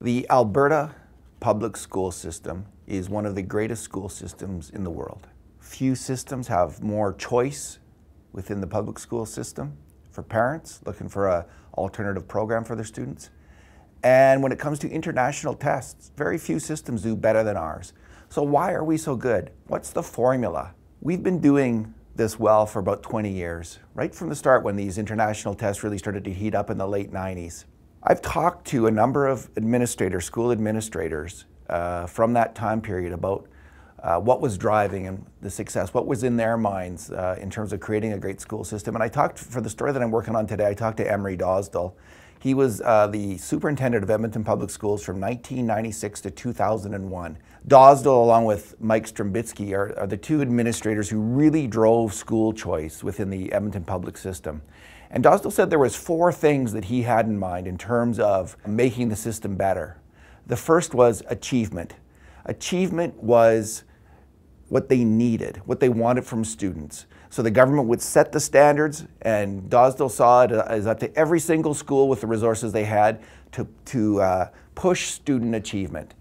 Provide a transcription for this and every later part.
The Alberta public school system is one of the greatest school systems in the world. Few systems have more choice within the public school system for parents looking for an alternative program for their students. And when it comes to international tests, very few systems do better than ours. So why are we so good? What's the formula? We've been doing this well for about 20 years, right from the start when these international tests really started to heat up in the late 90s. I've talked to a number of administrators, school administrators, from that time period about what was driving and the success, what was in their minds in terms of creating a great school system. And I talked, for the story that I'm working on today, I talked to Emery Dosdell. He was the superintendent of Edmonton Public Schools from 1996 to 2001. Dosdell, along with Mike Strambitsky, are the two administrators who really drove school choice within the Edmonton public system. And Dosdell said there was 4 things that he had in mind in terms of making the system better. The first was achievement. Achievement was what they needed, what they wanted from students. So the government would set the standards, and Dosdell saw it as up to every single school with the resources they had to push student achievement.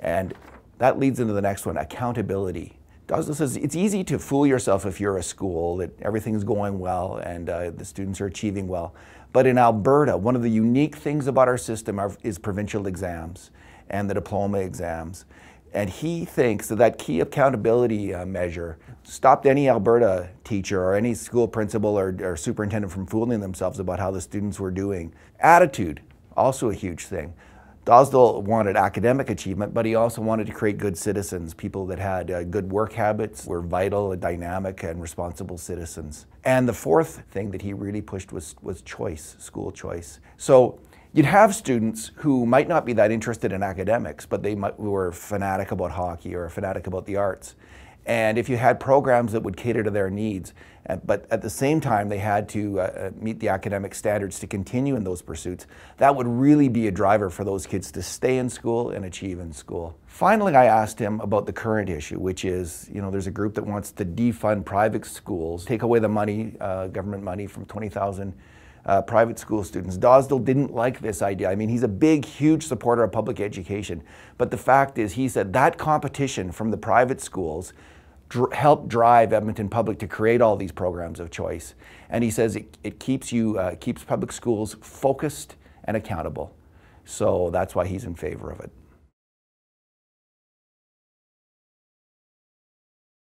And that leads into the next one, accountability. Dosdell says it's easy to fool yourself if you're a school that everything's going well and the students are achieving well. But in Alberta, one of the unique things about our system is provincial exams and the diploma exams. And he thinks that key accountability measure stopped any Alberta teacher or any school principal or superintendent from fooling themselves about how the students were doing. Attitude, also a huge thing. Dosdell wanted academic achievement, but he also wanted to create good citizens, people that had good work habits, were vital, dynamic, and responsible citizens. And the fourth thing that he really pushed was choice, school choice. So you'd have students who might not be that interested in academics, but they were fanatic about hockey or a fanatic about the arts. And if you had programs that would cater to their needs, but at the same time they had to meet the academic standards to continue in those pursuits, that would really be a driver for those kids to stay in school and achieve in school. Finally, I asked him about the current issue, which is, there's a group that wants to defund private schools, take away the money, government money from 20,000 private school students. Dosdell didn't like this idea. I mean, he's a big, huge supporter of public education. But the fact is, he said that competition from the private schools helped drive Edmonton Public to create all these programs of choice. And he says it keeps public schools focused and accountable. So that's why he's in favor of it.